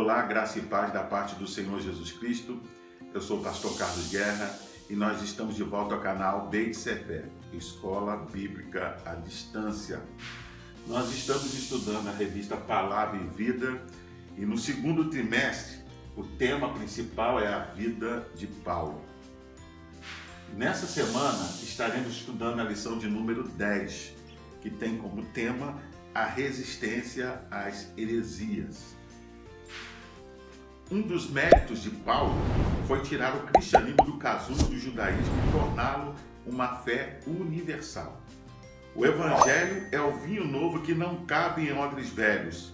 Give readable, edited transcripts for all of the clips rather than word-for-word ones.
Olá, graça e paz da parte do Senhor Jesus Cristo. Eu sou o pastor Carlos Guerra e nós estamos de volta ao canal Beit Sefer, Escola Bíblica à Distância. Nós estamos estudando a revista Palavra e Vida e no segundo trimestre o tema principal é a vida de Paulo. Nessa semana estaremos estudando a lição de número 10, que tem como tema a resistência às heresias. Um dos méritos de Paulo foi tirar o cristianismo do casulo do judaísmo e torná-lo uma fé universal. O evangelho é o vinho novo que não cabe em odres velhos.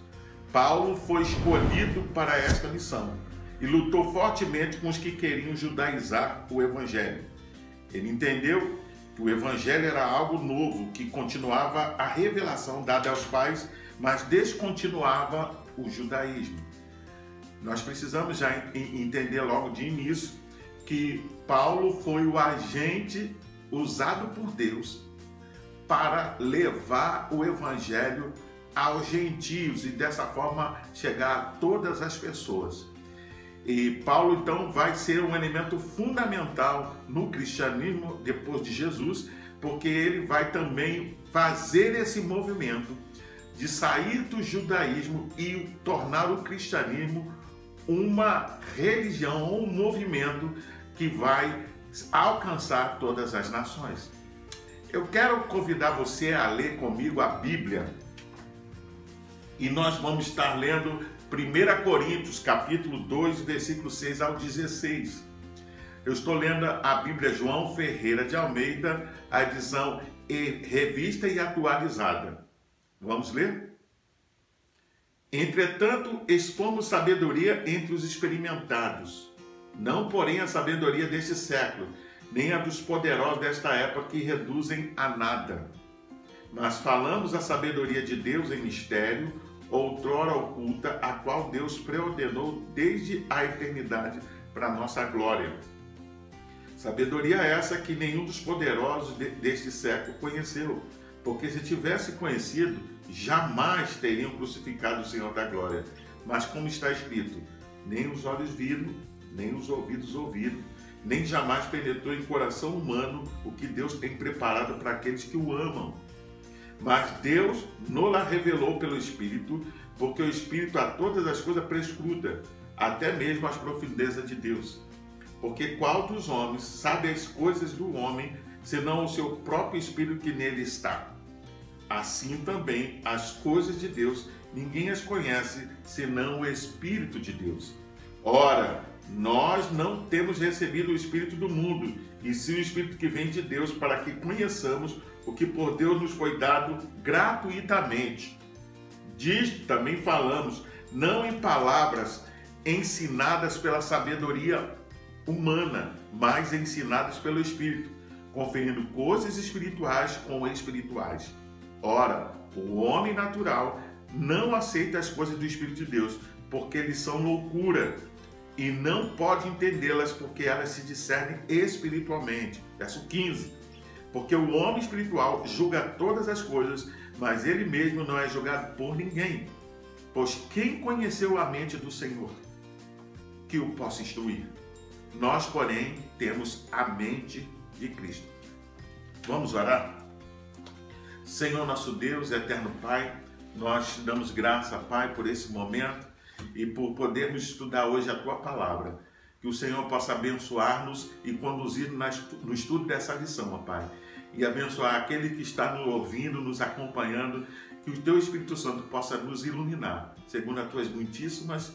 Paulo foi escolhido para esta missão e lutou fortemente com os que queriam judaizar o evangelho. Ele entendeu que o evangelho era algo novo, que continuava a revelação dada aos pais, mas descontinuava o judaísmo. Nós precisamos já entender logo de início que Paulo foi o agente usado por Deus para levar o evangelho aos gentios e dessa forma chegar a todas as pessoas. E Paulo então vai ser um elemento fundamental no cristianismo depois de Jesus, porque ele vai também fazer esse movimento de sair do judaísmo e tornar o cristianismo uma religião ou um movimento que vai alcançar todas as nações. Eu quero convidar você a ler comigo a Bíblia e nós vamos estar lendo 1 Coríntios, capítulo 2, versículo 6 ao 16. Eu estou lendo a Bíblia João Ferreira de Almeida, a edição revista e atualizada. Vamos ler? Entretanto, expomos sabedoria entre os experimentados, não porém a sabedoria deste século, nem a dos poderosos desta época que reduzem a nada. Mas falamos a sabedoria de Deus em mistério, outrora oculta, a qual Deus preordenou desde a eternidade para a nossa glória. Sabedoria essa que nenhum dos poderosos deste século conheceu, porque se tivesse conhecido, jamais teriam crucificado o Senhor da glória. Mas como está escrito, nem os olhos viram, nem os ouvidos ouviram, nem jamais penetrou em coração humano o que Deus tem preparado para aqueles que o amam. Mas Deus nos revelou pelo Espírito, porque o Espírito a todas as coisas prescruta, até mesmo as profundezas de Deus. Porque qual dos homens sabe as coisas do homem, senão o seu próprio Espírito que nele está? Assim também as coisas de Deus, ninguém as conhece, senão o Espírito de Deus. Ora, nós não temos recebido o Espírito do mundo, e sim o Espírito que vem de Deus, para que conheçamos o que por Deus nos foi dado gratuitamente. Disto também falamos, não em palavras ensinadas pela sabedoria humana, mas ensinadas pelo Espírito, conferindo coisas espirituais com espirituais. Ora, o homem natural não aceita as coisas do Espírito de Deus, porque eles são loucura, e não pode entendê-las, porque elas se discernem espiritualmente. Verso 15. Porque o homem espiritual julga todas as coisas, mas ele mesmo não é julgado por ninguém. Pois quem conheceu a mente do Senhor, que o possa instruir? Nós, porém, temos a mente de Cristo. Vamos orar? Senhor nosso Deus, eterno Pai, nós te damos graça, Pai, por esse momento e por podermos estudar hoje a Tua Palavra. Que o Senhor possa abençoar-nos e conduzir-nos no estudo dessa lição, ó Pai. E abençoar aquele que está nos ouvindo, nos acompanhando, que o Teu Espírito Santo possa nos iluminar, segundo as Tuas muitíssimas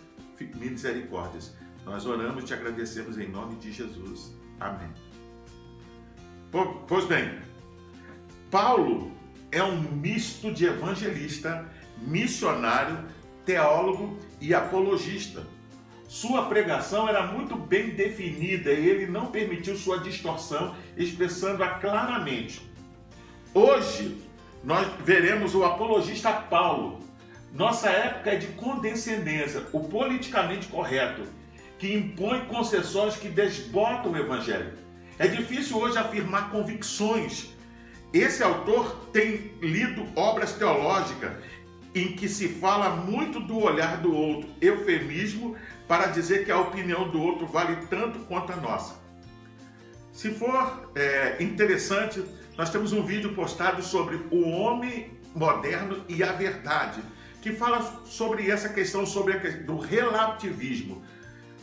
misericórdias. Nós oramos e te agradecemos em nome de Jesus. Amém. Pois bem, Paulo é um misto de evangelista, missionário, teólogo e apologista. Sua pregação era muito bem definida e ele não permitiu sua distorção, expressando-a claramente. Hoje, nós veremos o apologista Paulo. Nossa época é de condescendência, o politicamente correto, que impõe concessões que desbotam o evangelho. É difícil hoje afirmar convicções. Esse autor tem lido obras teológicas em que se fala muito do olhar do outro, eufemismo para dizer que a opinião do outro vale tanto quanto a nossa. Se for interessante, nós temos um vídeo postado sobre o homem moderno e a verdade, que fala sobre essa questão do relativismo.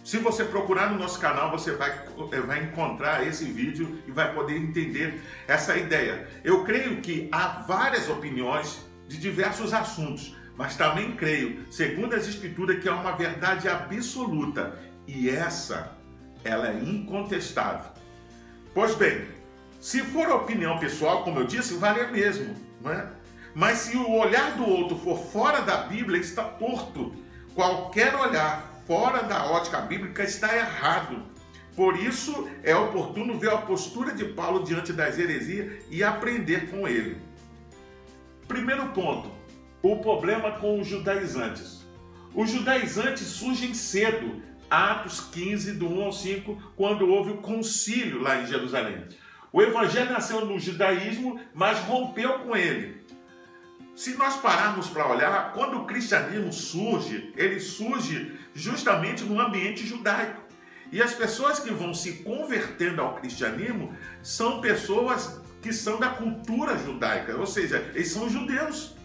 Se você procurar no nosso canal, você vai encontrar esse vídeo e vai poder entender essa ideia. Eu creio que há várias opiniões de diversos assuntos, mas também creio, segundo as Escrituras, que há uma verdade absoluta, e ela é incontestável. Pois bem, se for a opinião pessoal, como eu disse, vale a mesmo, não é? Mas se o olhar do outro for fora da Bíblia, está torto. Qualquer olhar fora da ótica bíblica está errado. Por isso, é oportuno ver a postura de Paulo diante das heresias e aprender com ele. Primeiro ponto, o problema com os judaizantes. Os judaizantes surgem cedo, Atos 15, do 1 ao 5, quando houve o concílio lá em Jerusalém. O evangelho nasceu no judaísmo, mas rompeu com ele. Se nós pararmos para olhar, quando o cristianismo surge, ele surge justamente no ambiente judaico. E as pessoas que vão se convertendo ao cristianismo são pessoas que são da cultura judaica, ou seja, eles são judeus.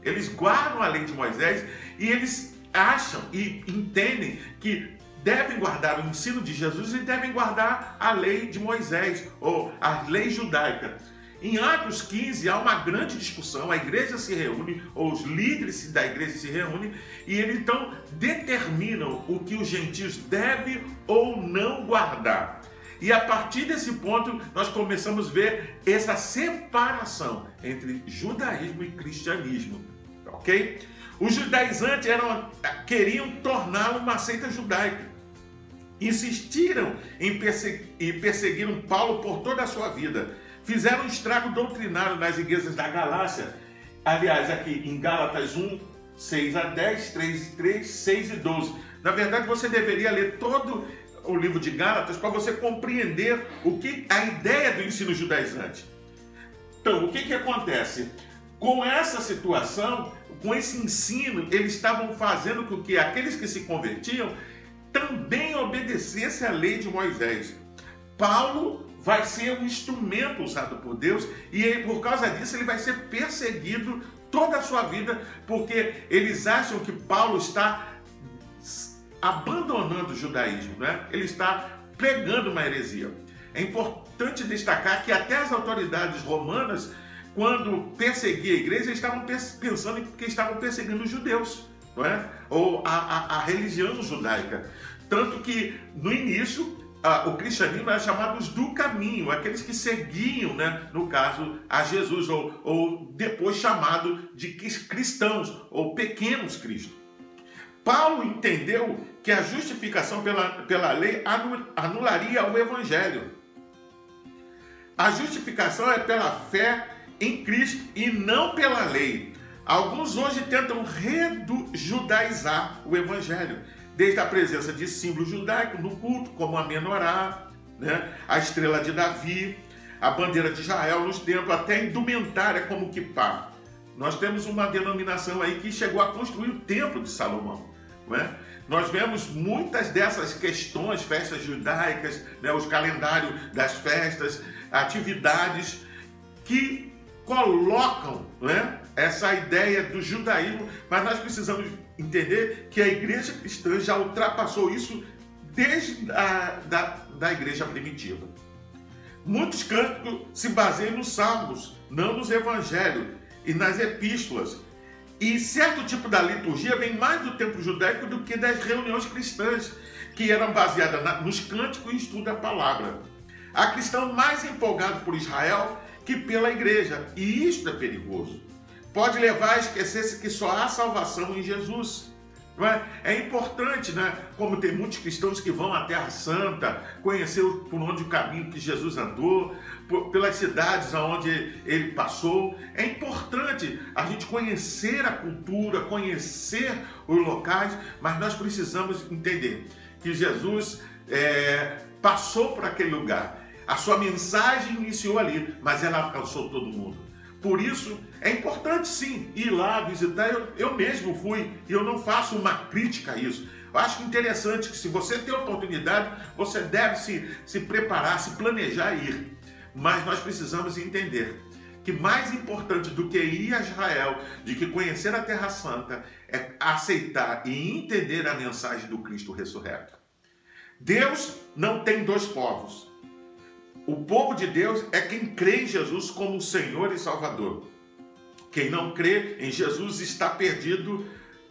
Eles guardam a lei de Moisés e eles acham e entendem que devem guardar o ensino de Jesus e devem guardar a lei de Moisés, ou a lei judaica. Em Atos 15 há uma grande discussão, a igreja se reúne, ou os líderes da igreja se reúnem, e eles então determinam o que os gentios devem ou não guardar. E a partir desse ponto nós começamos a ver essa separação entre judaísmo e cristianismo, ok? Os judaizantes queriam torná-lo uma seita judaica. Insistiram e perseguiram Paulo por toda a sua vida. Fizeram um estrago doutrinário nas igrejas da Galácia. Aliás, aqui em Gálatas 1, 6 a 10, 3, 6 e 12. Na verdade, você deveria ler todo o livro de Gálatas para você compreender a ideia do ensino judaizante. Então, o que acontece? Com essa situação, com esse ensino, eles estavam fazendo com que aqueles que se convertiam também obedecessem à lei de Moisés. Paulo vai ser um instrumento usado por Deus e por causa disso ele vai ser perseguido toda a sua vida, porque eles acham que Paulo está abandonando o judaísmo, né? Ele está pregando uma heresia. É importante destacar que até as autoridades romanas, quando perseguiam a igreja, estavam pensando que estavam perseguindo os judeus, não é? Ou a religião judaica. Tanto que no início o cristianismo era chamado do caminho, aqueles que seguiam, né, no caso, a Jesus, ou depois chamado de cristãos, ou pequenos cristos. Paulo entendeu que a justificação pela lei anularia o evangelho. A justificação é pela fé em Cristo e não pela lei. Alguns hoje tentam rejudaizar o evangelho, desde a presença de símbolos judaicos no culto, como a menorá, né, a estrela de Davi, a bandeira de Israel nos templos, até a indumentária como o quipá. Nós temos uma denominação aí que chegou a construir o templo de Salomão, não é? Nós vemos muitas dessas questões, festas judaicas, né, os calendários das festas, atividades que colocam, né, essa ideia do judaísmo, mas nós precisamos entender que a igreja cristã já ultrapassou isso desde da igreja primitiva. Muitos cânticos se baseiam nos salmos, não nos evangelhos e nas epístolas. E certo tipo da liturgia vem mais do tempo judaico do que das reuniões cristãs, que eram baseadas nos cânticos e estudo da palavra. Há cristão mais empolgado por Israel que pela igreja, e isto é perigoso. Pode levar a esquecer-se que só há salvação em Jesus. Não é? É importante, né? Como tem muitos cristãos que vão à Terra Santa, conhecer por onde o caminho que Jesus andou, pelas cidades onde ele passou. É importante a gente conhecer a cultura, conhecer os locais, mas nós precisamos entender que Jesus passou por aquele lugar. A sua mensagem iniciou ali, mas ela alcançou todo mundo. Por isso, é importante sim ir lá visitar. Eu mesmo fui e eu não faço uma crítica a isso. Eu acho interessante que se você tem oportunidade, você deve se preparar, se planejar e ir. Mas nós precisamos entender que mais importante do que ir a Israel, de que conhecer a Terra Santa, é aceitar e entender a mensagem do Cristo ressurreto. Deus não tem dois povos. O povo de Deus é quem crê em Jesus como Senhor e Salvador. Quem não crê em Jesus está perdido,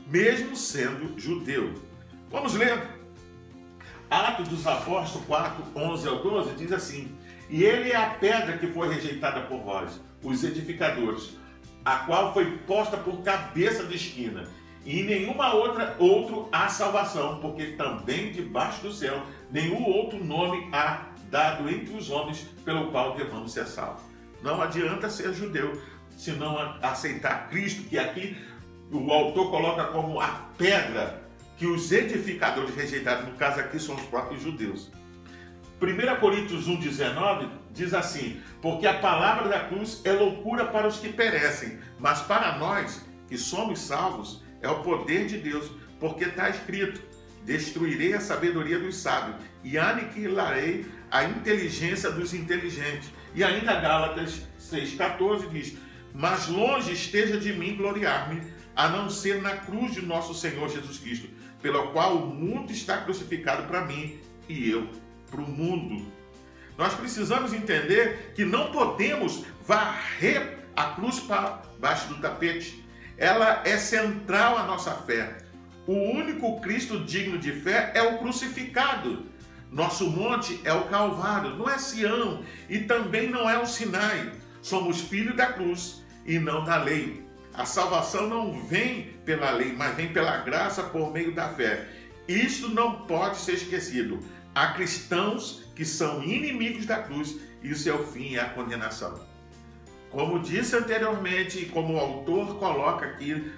mesmo sendo judeu. Vamos ler. Atos dos Apóstolos 4, 11 ao 12 diz assim: e ele é a pedra que foi rejeitada por vós, os edificadores, a qual foi posta por cabeça de esquina, e em nenhuma outro há salvação, porque também debaixo do céu nenhum outro nome há dado entre os homens pelo qual devamos ser salvos. Não adianta ser judeu se não aceitar Cristo, que aqui o autor coloca como a pedra que os edificadores rejeitaram, no caso aqui são os próprios judeus. 1 Coríntios 1,19 diz assim: porque a palavra da cruz é loucura para os que perecem, mas para nós que somos salvos é o poder de Deus, porque está escrito: destruirei a sabedoria dos sábios e aniquilarei a inteligência dos inteligentes. E ainda Gálatas 6,14 diz: mas longe esteja de mim gloriar-me, a não ser na cruz de nosso Senhor Jesus Cristo, pela qual o mundo está crucificado para mim e eu para o mundo. Nós precisamos entender que não podemos varrer a cruz para baixo do tapete. Ela é central à nossa fé. O único Cristo digno de fé é o crucificado. Nosso monte é o Calvário, não é Sião e também não é o Sinai. Somos filhos da cruz e não da lei. A salvação não vem pela lei, mas vem pela graça por meio da fé. Isto não pode ser esquecido. Há cristãos que são inimigos da cruz e o seu fim é a condenação. Como disse anteriormente e como o autor coloca aqui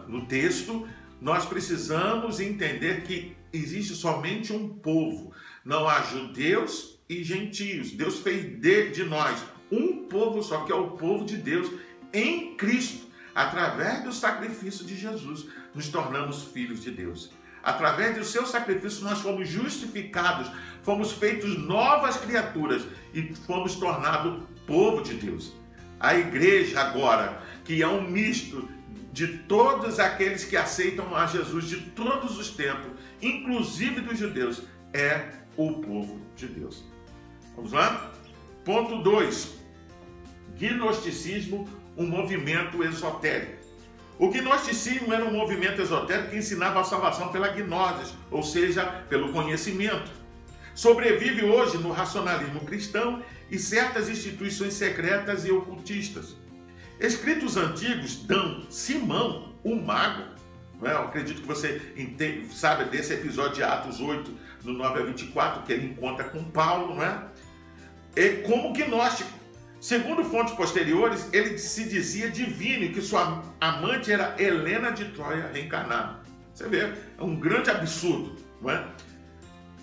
no texto, nós precisamos entender que existe somente um povo. Não há judeus e gentios. Deus fez de nós um povo só, que é o povo de Deus em Cristo. Através do sacrifício de Jesus, nos tornamos filhos de Deus. Através do seu sacrifício, nós fomos justificados, fomos feitos novas criaturas e fomos tornados povo de Deus. A igreja agora, que é um misto de todos aqueles que aceitam a Jesus de todos os tempos, inclusive dos judeus, é o povo de Deus. Vamos lá? Ponto 2. Gnosticismo, um movimento esotérico. O gnosticismo era um movimento esotérico que ensinava a salvação pela gnose, ou seja, pelo conhecimento. Sobrevive hoje no racionalismo cristão e certas instituições secretas e ocultistas. Escritos antigos dão Simão, o mago, não é? Eu acredito que você sabe desse episódio de Atos 8, do 9 a 24, que ele encontra com Paulo, não é? Como gnóstico. Segundo fontes posteriores, ele se dizia divino e que sua amante era Helena de Troia reencarnada. Você vê, é um grande absurdo, não é?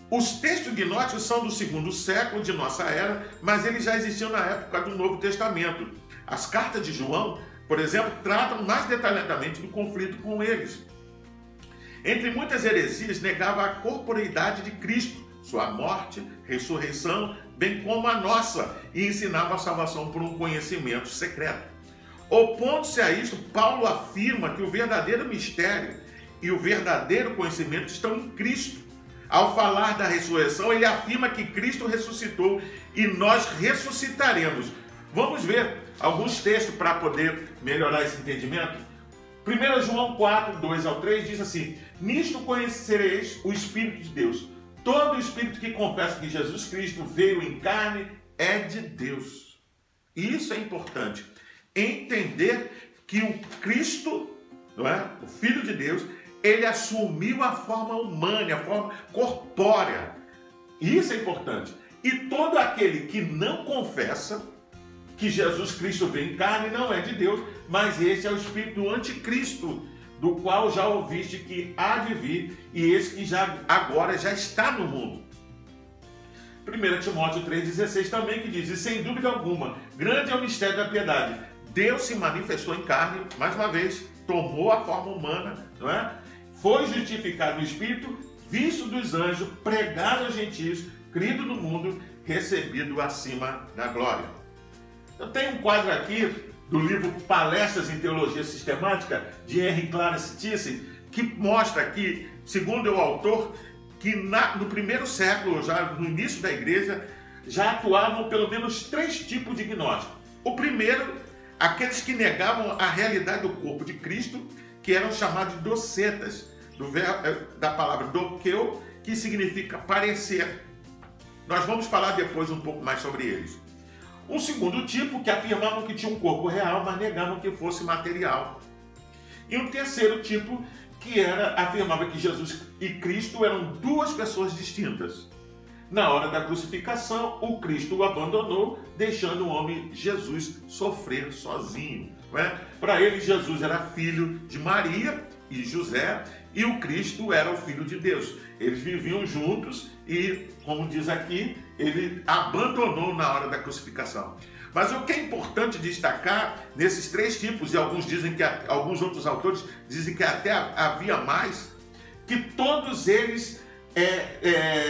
Os textos gnósticos são do 2º século de nossa era, mas eles já existiam na época do Novo Testamento. As cartas de João, por exemplo, tratam mais detalhadamente do conflito com eles. Entre muitas heresias, negava a corporeidade de Cristo, sua morte, ressurreição, bem como a nossa, e ensinava a salvação por um conhecimento secreto. Opondo-se a isto, Paulo afirma que o verdadeiro mistério e o verdadeiro conhecimento estão em Cristo. Ao falar da ressurreição, ele afirma que Cristo ressuscitou e nós ressuscitaremos. Vamos ver alguns textos para poder melhorar esse entendimento. 1 João 4, 2 ao 3 diz assim: nisto conhecereis o Espírito de Deus. Todo espírito que confessa que Jesus Cristo veio em carne é de Deus. E isso é importante. Entender que o Cristo, não é? O Filho de Deus, ele assumiu a forma humana, a forma corpórea. Isso é importante. E todo aquele que não confessa que Jesus Cristo veio em carne não é de Deus, mas esse é o espírito do anticristo, do qual já ouviste que há de vir, e esse que agora já está no mundo. 1 Timóteo 3,16 também, que diz: e sem dúvida alguma, grande é o mistério da piedade. Deus se manifestou em carne, mais uma vez, tomou a forma humana, não é? Foi justificado no Espírito, visto dos anjos, pregado aos gentios, crido no mundo, recebido acima da glória. Eu tenho um quadro aqui do livro Palestras em Teologia Sistemática, de Henry Clarence Thyssen, que mostra que, segundo o autor, que no primeiro século, já no início da igreja, já atuavam pelo menos 3 tipos de gnósticos. O primeiro, aqueles que negavam a realidade do corpo de Cristo, que eram chamados de docetas, da palavra dokeo, que significa parecer. Nós vamos falar depois um pouco mais sobre eles. Um segundo tipo, que afirmavam que tinha um corpo real, mas negavam que fosse material. E um terceiro tipo, que afirmava que Jesus e Cristo eram 2 pessoas distintas. Na hora da crucificação, o Cristo o abandonou, deixando o homem Jesus sofrer sozinho. Para ele, Jesus era filho de Maria e José, e o Cristo era o Filho de Deus. Eles viviam juntos e, como diz aqui, ele abandonou na hora da crucificação. Mas o que é importante destacar nesses 3 tipos, e alguns outros autores dizem que até havia mais, que todos eles,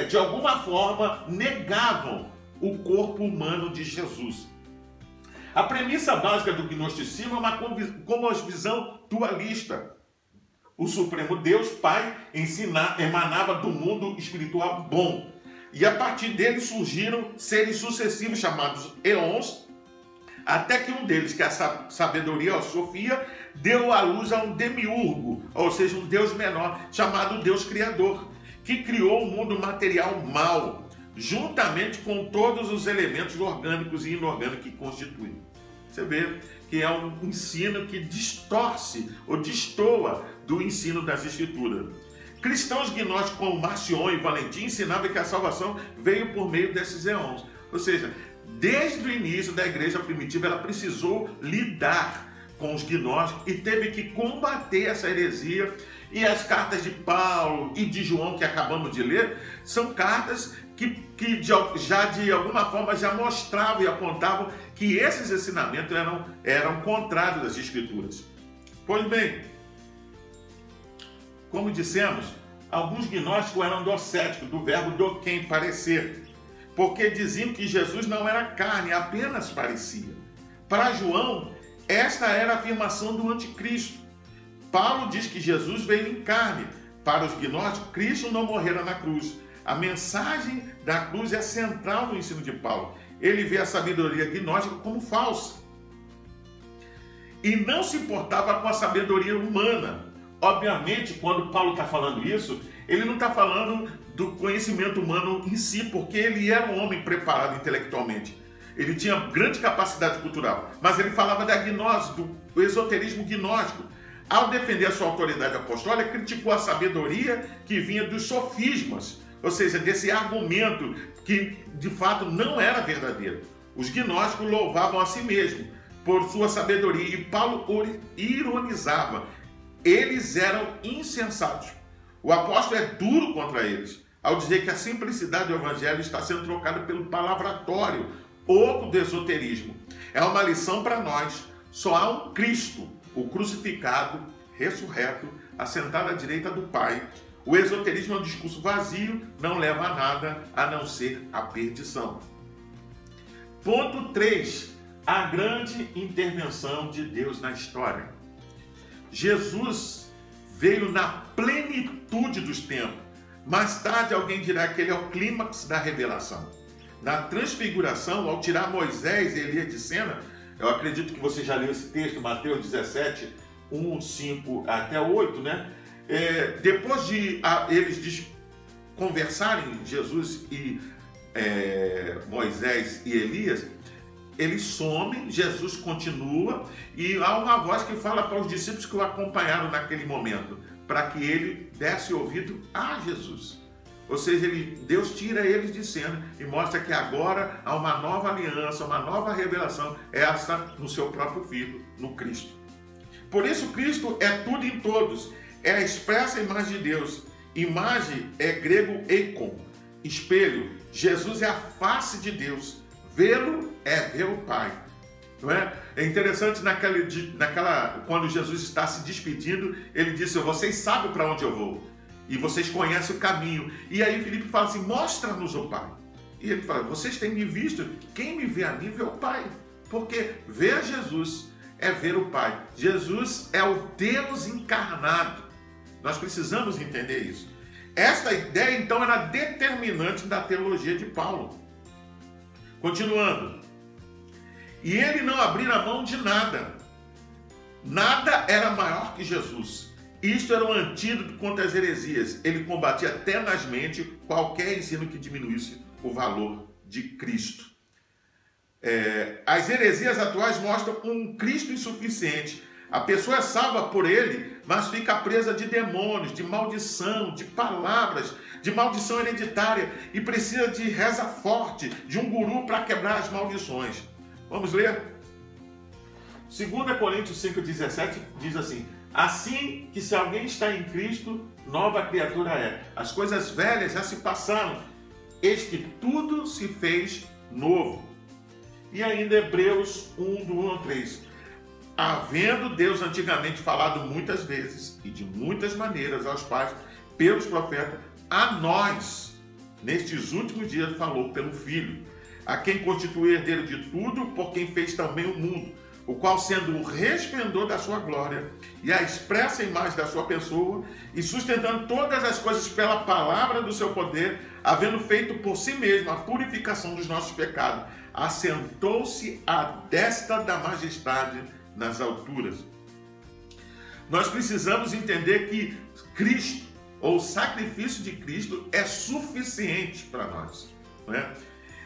de alguma forma, negavam o corpo humano de Jesus. A premissa básica do gnosticismo é uma cosmovisão dualista. O Supremo Deus, Pai, emanava do mundo espiritual bom. E a partir dele surgiram seres sucessivos chamados eons, até que um deles, que é a sabedoria, a Sofia, deu à luz a um demiurgo, ou seja, um Deus menor, chamado Deus Criador, que criou o mundo material mau, juntamente com todos os elementos orgânicos e inorgânicos que constituem. Você vê que é um ensino que distorce ou destoa do ensino das Escrituras. Cristãos gnósticos como Marcion e Valentim ensinavam que a salvação veio por meio desses eons. Ou seja, desde o início da igreja primitiva, ela precisou lidar com os gnósticos e teve que combater essa heresia. E as cartas de Paulo e de João, que acabamos de ler, são cartas que já de alguma forma já mostravam e apontavam que esses ensinamentos eram contrários às Escrituras. Pois bem, como dissemos, alguns gnósticos eram docéticos, do verbo doquem, parecer, porque diziam que Jesus não era carne, apenas parecia. Para João, esta era a afirmação do anticristo. Paulo diz que Jesus veio em carne. Para os gnósticos, Cristo não morrera na cruz. A mensagem da cruz é central no ensino de Paulo. Ele vê a sabedoria gnóstica como falsa. E não se importava com a sabedoria humana. Obviamente, quando Paulo está falando isso, ele não está falando do conhecimento humano em si, porque ele era um homem preparado intelectualmente. Ele tinha grande capacidade cultural. Mas ele falava da gnose, do esoterismo gnóstico. Ao defender a sua autoridade apostólica, criticou a sabedoria que vinha dos sofismas, ou seja, desse argumento que de fato não era verdadeiro. Os gnósticos louvavam a si mesmos por sua sabedoria e Paulo ironizava. Eles eram insensatos. O apóstolo é duro contra eles, ao dizer que a simplicidade do evangelho está sendo trocada pelo palavratório, outro do esoterismo. É uma lição para nós. Só há um Cristo, o crucificado, ressurreto, assentado à direita do Pai. O esoterismo é um discurso vazio, não leva a nada a não ser a perdição. Ponto 3. A grande intervenção de Deus na história. Jesus veio na plenitude dos tempos. Mais tarde alguém dirá que ele é o clímax da revelação. Na transfiguração, ao tirar Moisés e Elias de cena, eu acredito que você já leu esse texto, Mateus 17, 1, 5 até 8, né? Depois de eles conversarem, Jesus e Moisés e Elias, eles somem, Jesus continua e há uma voz que fala para os discípulos que o acompanharam naquele momento, para que ele desse ouvido a Jesus. Ou seja, Deus tira eles de cena e mostra que agora há uma nova aliança, uma nova revelação, essa no seu próprio Filho, no Cristo. Por isso Cristo é tudo em todos, é a expressa imagem de Deus. Imagem é grego eikon, espelho. Jesus é a face de Deus. Vê-lo é ver o Pai. Não é? É interessante quando Jesus está se despedindo, ele disse: vocês sabem para onde eu vou e vocês conhecem o caminho. E aí Filipe fala assim: mostra-nos o Pai. E ele fala: vocês têm me visto, quem me vê a mim vê o Pai. Porque ver Jesus é ver o Pai. Jesus é o Deus encarnado. Nós precisamos entender isso. Esta ideia, então, era determinante da teologia de Paulo. Continuando. E ele não abrira mão de nada. Nada era maior que Jesus. Isto era um antídoto contra as heresias. Ele combatia tenazmente qualquer ensino que diminuísse o valor de Cristo. As heresias atuais mostram um Cristo insuficiente. A pessoa é salva por ele, mas fica presa de demônios, de maldição, de palavras, de maldição hereditária e precisa de reza forte, de um guru para quebrar as maldições. Vamos ler? 2 Coríntios 5,17 diz assim: assim que se alguém está em Cristo, nova criatura é. As coisas velhas já se passaram, eis que tudo se fez novo. E ainda Hebreus 1, do 1 ao 3. Havendo Deus antigamente falado muitas vezes e de muitas maneiras aos pais, pelos profetas, a nós, nestes últimos dias, falou pelo Filho, a quem constituiu herdeiro de tudo, por quem fez também o mundo, o qual, sendo o resplendor da sua glória e a expressa imagem da sua pessoa, e sustentando todas as coisas pela palavra do seu poder, havendo feito por si mesmo a purificação dos nossos pecados, assentou-se à destra da majestade nas alturas. Nós precisamos entender que Cristo, ou o sacrifício de Cristo, é suficiente para nós. Não é?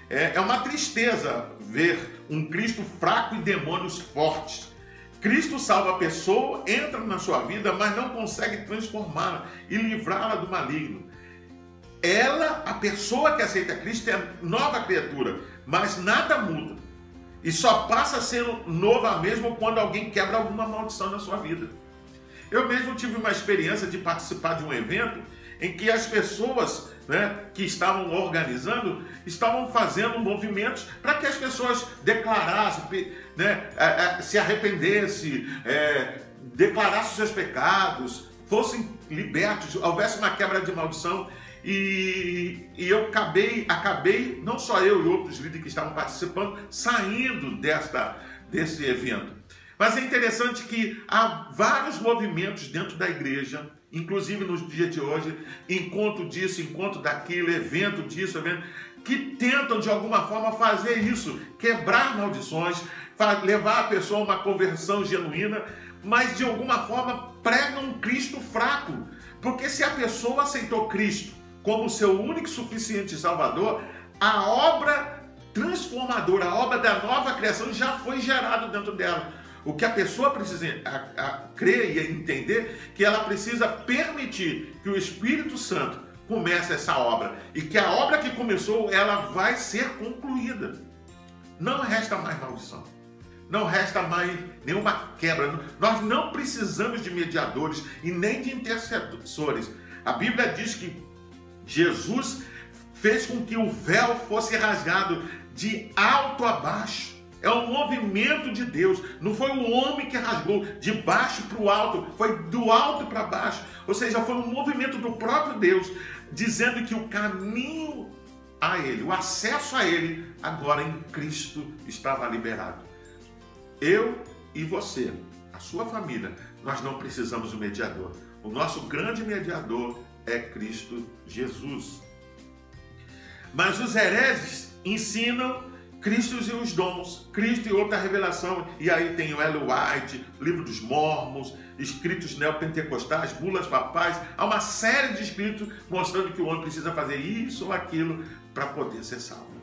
É uma tristeza ver um Cristo fraco e demônios fortes. Cristo salva a pessoa, entra na sua vida, mas não consegue transformá-la e livrá-la do maligno. Ela, a pessoa que aceita Cristo, é nova criatura, mas nada muda. E só passa a ser nova mesmo quando alguém quebra alguma maldição na sua vida. Eu mesmo tive uma experiência de participar de um evento em que as pessoas, que estavam organizando, estavam fazendo movimentos para que as pessoas declarassem, se arrependessem, declarassem os seus pecados, fossem libertos, houvesse uma quebra de maldição. E eu acabei, não só eu e outros líderes que estavam participando, saindo desse evento. Mas é interessante que há vários movimentos dentro da igreja, inclusive nos dias de hoje, encontro disso, encontro daquilo, evento disso, evento, que tentam de alguma forma fazer isso, quebrar maldições, levar a pessoa a uma conversão genuína, mas de alguma forma pregam um Cristo fraco. Porque se a pessoa aceitou Cristo como seu único e suficiente Salvador, a obra transformadora, a obra da nova criação já foi gerada dentro dela. O que a pessoa precisa crer e entender, que ela precisa permitir que o Espírito Santo comece essa obra. E que a obra que começou, ela vai ser concluída. Não resta mais maldição. Não resta mais nenhuma quebra. Nós não precisamos de mediadores e nem de intercessores. A Bíblia diz que Jesus fez com que o véu fosse rasgado de alto a baixo. É um movimento de Deus. Não foi o homem que rasgou de baixo para o alto, foi do alto para baixo. Ou seja, foi um movimento do próprio Deus, dizendo que o caminho a Ele, o acesso a Ele, agora em Cristo estava liberado. Eu e você, a sua família, nós não precisamos do mediador. O nosso grande mediador é Cristo Jesus. Mas os hereges ensinam Cristo e os dons, Cristo e outra revelação. E aí tem o Ellen White, Livro dos Mormons, escritos neopentecostais, bulas papais. Há uma série de escritos mostrando que o homem precisa fazer isso ou aquilo para poder ser salvo.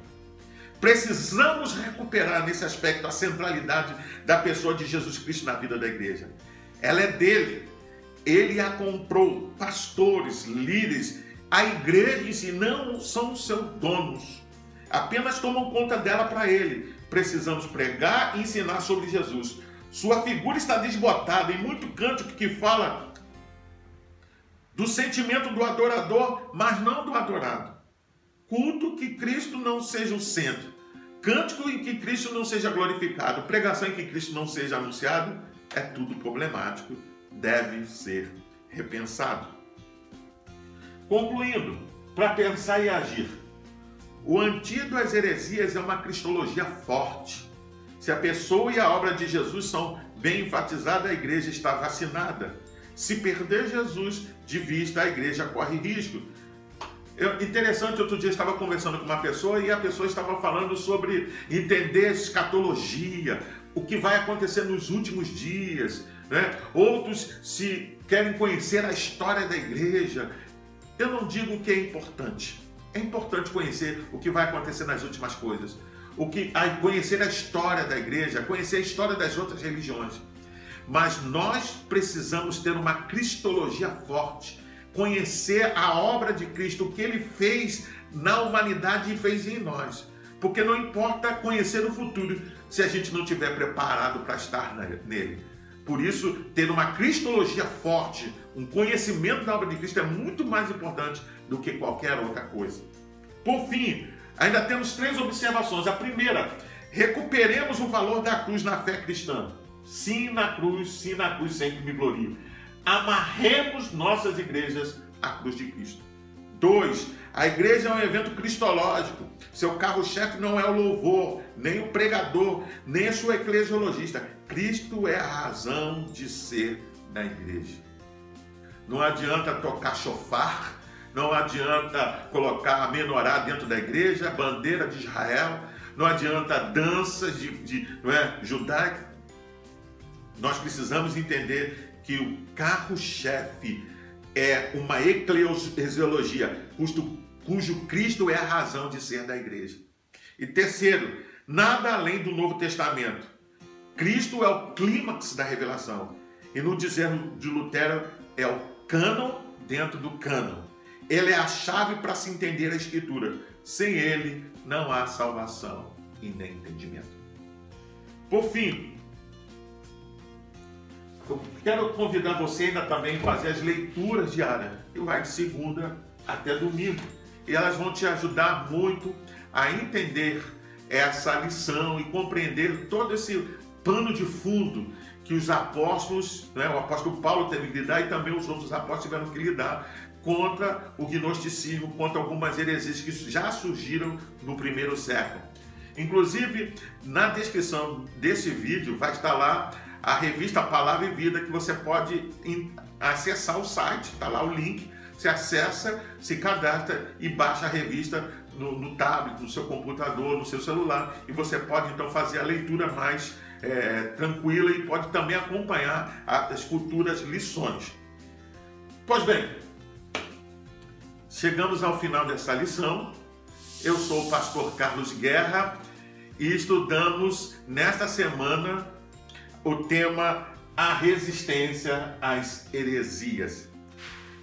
Precisamos recuperar nesse aspecto a centralidade da pessoa de Jesus Cristo na vida da igreja. Ela é dele. Ele a comprou. Pastores, líderes, a igreja em si não são seus donos. Apenas tomam conta dela para ele. Precisamos pregar e ensinar sobre Jesus. Sua figura está desbotada em muito cântico que fala do sentimento do adorador, mas não do adorado. culto que Cristo não seja o centro, cântico em que Cristo não seja glorificado, pregação em que Cristo não seja anunciado, é tudo problemático, deve ser repensado. Concluindo, para pensar e agir, o antídoto às heresias é uma cristologia forte. Se a pessoa e a obra de Jesus são bem enfatizadas, a igreja está vacinada. Se perder Jesus de vista, a igreja corre risco. Interessante, outro dia eu estava conversando com uma pessoa e a pessoa estava falando sobre entender a escatologia, o que vai acontecer nos últimos dias, né? Outros se querem conhecer a história da igreja. Eu não digo que é importante. É importante conhecer o que vai acontecer nas últimas coisas, conhecer a história da igreja, conhecer a história das outras religiões. Mas nós precisamos ter uma cristologia forte, conhecer a obra de Cristo, o que Ele fez na humanidade e fez em nós. Porque não importa conhecer o futuro se a gente não estiver preparado para estar nele. Por isso, ter uma cristologia forte, um conhecimento da obra de Cristo é muito mais importante do que qualquer outra coisa. Por fim, ainda temos 3 observações. A primeira, recuperemos o valor da cruz na fé cristã. Sim na cruz, sempre me glorio. Amarremos nossas igrejas à cruz de Cristo. 2, a igreja é um evento cristológico. Seu carro-chefe não é o louvor, nem o pregador, nem a sua eclesiologista. Cristo é a razão de ser da igreja. Não adianta tocar chofar, não adianta colocar a menorá dentro da igreja, bandeira de Israel, não adianta danças judaica. Nós precisamos entender que o carro-chefe é uma eclesiologia, cujo Cristo é a razão de ser da igreja. E terceiro, nada além do Novo Testamento. Cristo é o clímax da revelação. E no dizer de Lutero, é o cânon dentro do cânon. Ele é a chave para se entender a Escritura. Sem ele, não há salvação e nem entendimento. Por fim, eu quero convidar você ainda também a fazer as leituras diárias, que vai de segunda até domingo. E elas vão te ajudar muito a entender essa lição e compreender todo esse pano de fundo que os apóstolos, o apóstolo Paulo teve que lidar e também os outros apóstolos tiveram que lidar contra o gnosticismo, contra algumas heresias que já surgiram no primeiro século. Inclusive, na descrição desse vídeo vai estar lá a revista Palavra e Vida, que você pode acessar o site, está lá o link, você acessa, se cadastra e baixa a revista no tablet, no seu computador, no seu celular, e você pode então fazer a leitura mais tranquila e pode também acompanhar as futuras lições. Pois bem, chegamos ao final dessa lição. Eu sou o pastor Carlos Guerra e estudamos nesta semana o tema A Resistência às Heresias.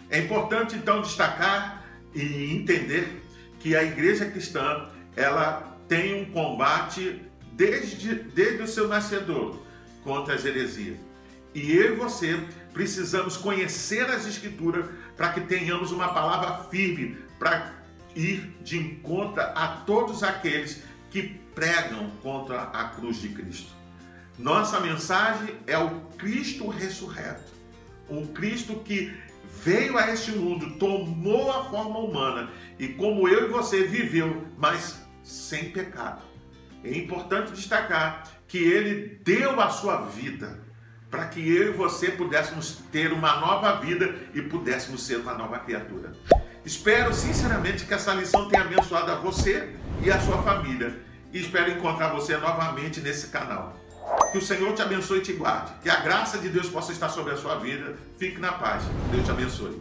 É importante então destacar e entender que a igreja cristã ela tem um combate desde o seu nascedor contra as heresias. E eu e você precisamos conhecer as Escrituras para que tenhamos uma palavra firme para ir de encontro a todos aqueles que pregam contra a cruz de Cristo. Nossa mensagem é o Cristo ressurreto, um Cristo que veio a este mundo, tomou a forma humana e como eu e você viveu, mas sem pecado. É importante destacar que ele deu a sua vida para que eu e você pudéssemos ter uma nova vida e pudéssemos ser uma nova criatura. Espero sinceramente que essa lição tenha abençoado a você e a sua família e espero encontrar você novamente nesse canal. Que o Senhor te abençoe e te guarde. Que a graça de Deus possa estar sobre a sua vida. Fique na paz. Deus te abençoe.